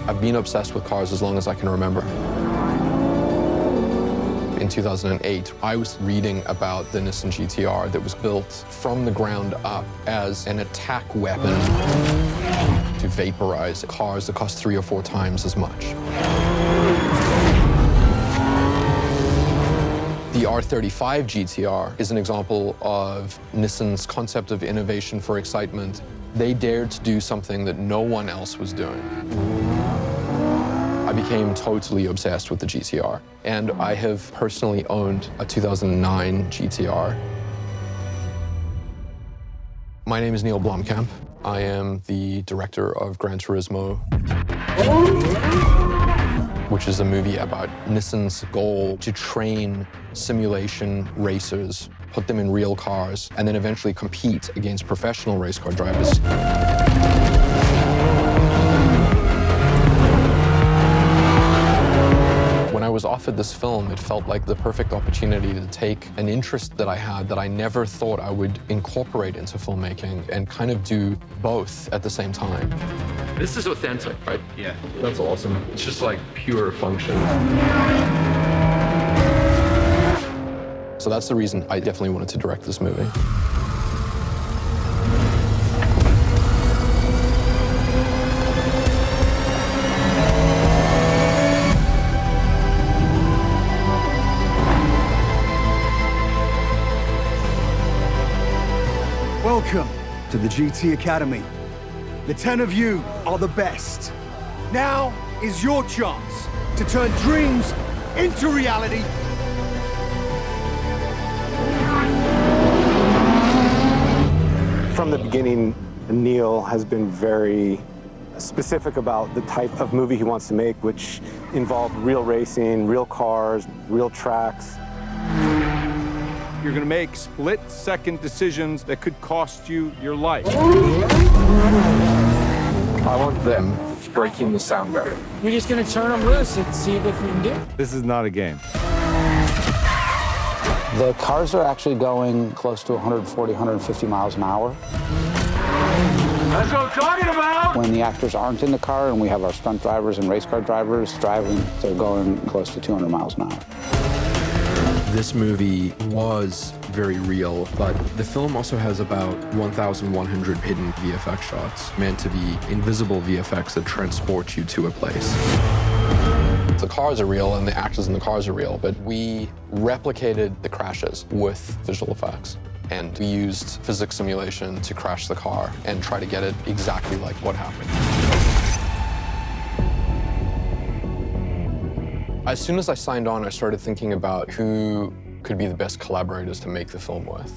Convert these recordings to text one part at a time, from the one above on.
I've been obsessed with cars as long as I can remember. In 2008, I was reading about the Nissan GTR that was built from the ground up as an attack weapon to vaporize cars that cost 3 or 4 times as much. The R35 GTR is an example of Nissan's concept of innovation for excitement. They dared to do something that no one else was doing. I became totally obsessed with the GTR, and I have personally owned a 2009 GTR. My name is Neil Blomkamp. I am the director of Gran Turismo, which is a movie about Nissan's goal to train simulation racers, put them in real cars, and then eventually compete against professional race car drivers. When I was offered this film, it felt like the perfect opportunity to take an interest that I had that I never thought I would incorporate into filmmaking and kind of do both at the same time. This is authentic, right? Yeah. That's awesome. It's just like pure function. So that's the reason I definitely wanted to direct this movie. Welcome to the GT Academy. The 10 of you are the best. Now is your chance to turn dreams into reality. From the beginning, Neil has been very specific about the type of movie he wants to make, which involved real racing, real cars, real tracks. You're going to make split-second decisions that could cost you your life. I want them breaking the sound barrier. We're just going to turn them loose and see what we can do. This is not a game. The cars are actually going close to 140, 150 miles an hour. That's what I'm talking about! When the actors aren't in the car and we have our stunt drivers and race car drivers driving, they're going close to 200 miles an hour. This movie was very real, but the film also has about 1,100 hidden VFX shots meant to be invisible VFX that transport you to a place. The cars are real and the actors in the cars are real, but we replicated the crashes with visual effects. And we used physics simulation to crash the car and try to get it exactly like what happened. As soon as I signed on, I started thinking about who could be the best collaborators to make the film with.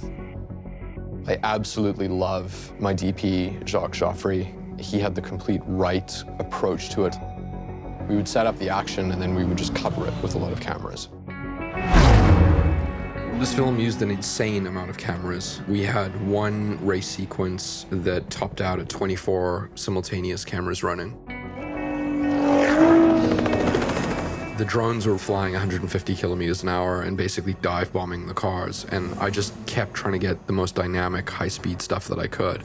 I absolutely love my DP, Jacques Joffrey. He had the complete right approach to it. We would set up the action and then we would just cover it with a lot of cameras. This film used an insane amount of cameras. We had one race sequence that topped out at 24 simultaneous cameras running. The drones were flying 150 kilometers an hour and basically dive bombing the cars, and I just kept trying to get the most dynamic, high-speed stuff that I could.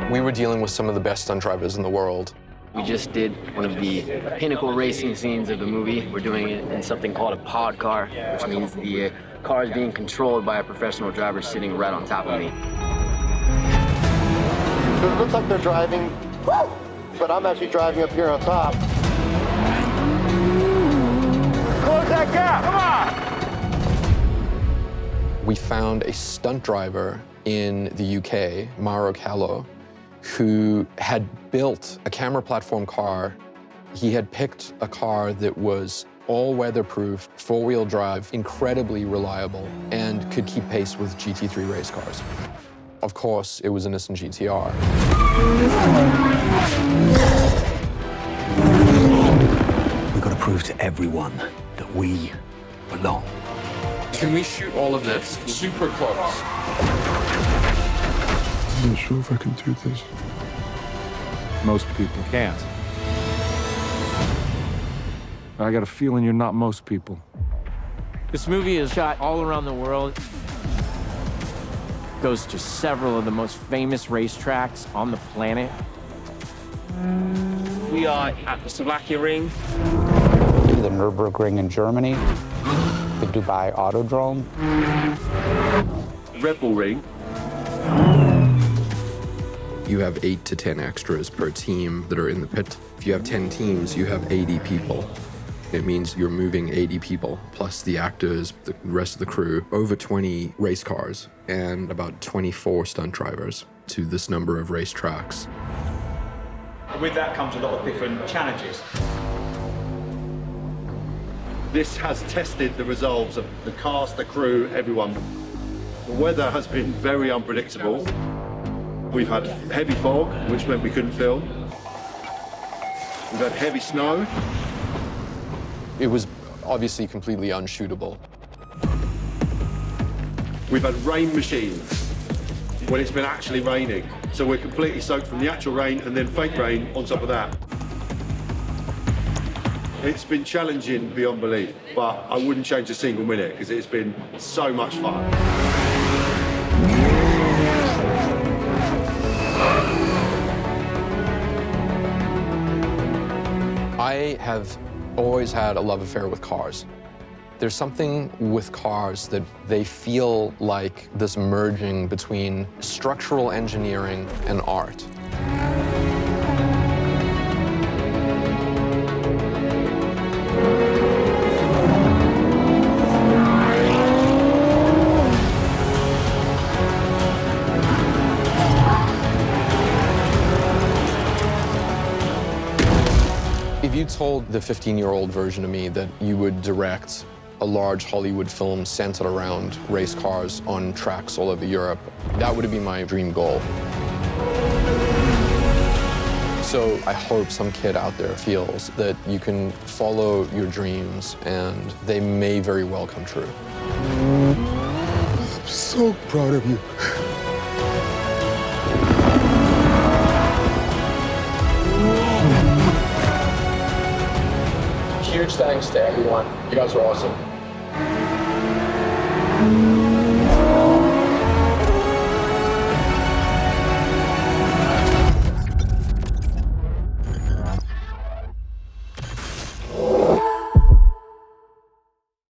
We were dealing with some of the best stunt drivers in the world. We just did one of the pinnacle racing scenes of the movie. We're doing it in something called a pod car, which means the car is being controlled by a professional driver sitting right on top of me. So it looks like they're driving, but I'm actually driving up here on top. Close that gap, come on! We found a stunt driver in the UK, Mauro Callo, who had built a camera platform car. He had picked a car that was all weatherproof, 4-wheel drive, incredibly reliable, and could keep pace with GT3 race cars. Of course, it was a Nissan GTR. We've got to prove to everyone that we belong. Can we shoot all of this super close? I'm not sure if I can do this. Most people can't. I got a feeling you're not most people. This movie is shot all around the world. Goes to several of the most famous racetracks on the planet. We are at the Slovakia Ring. The Nürburgring in Germany, the Dubai Autodrome, Red Bull Ring. You have 8 to 10 extras per team that are in the pit. If you have 10 teams, you have 80 people. It means you're moving 80 people, plus the actors, the rest of the crew, over 20 race cars, and about 24 stunt drivers to this number of racetracks. With that comes a lot of different challenges. This has tested the resolves of the cast, the crew, everyone. The weather has been very unpredictable. We've had heavy fog, which meant we couldn't film. We've had heavy snow. It was obviously completely unshootable. We've had rain machines when it's been actually raining. So we're completely soaked from the actual rain and then fake rain on top of that. It's been challenging beyond belief, but I wouldn't change a single minute because it's been so much fun. I have always had a love affair with cars. There's something with cars that they feel like this merging between structural engineering and art. If you told the 15-year-old version of me that you would direct a large Hollywood film centered around race cars on tracks all over Europe, that would have been my dream goal. So I hope some kid out there feels that you can follow your dreams and they may very well come true. I'm so proud of you. Huge thanks to everyone. You guys are awesome.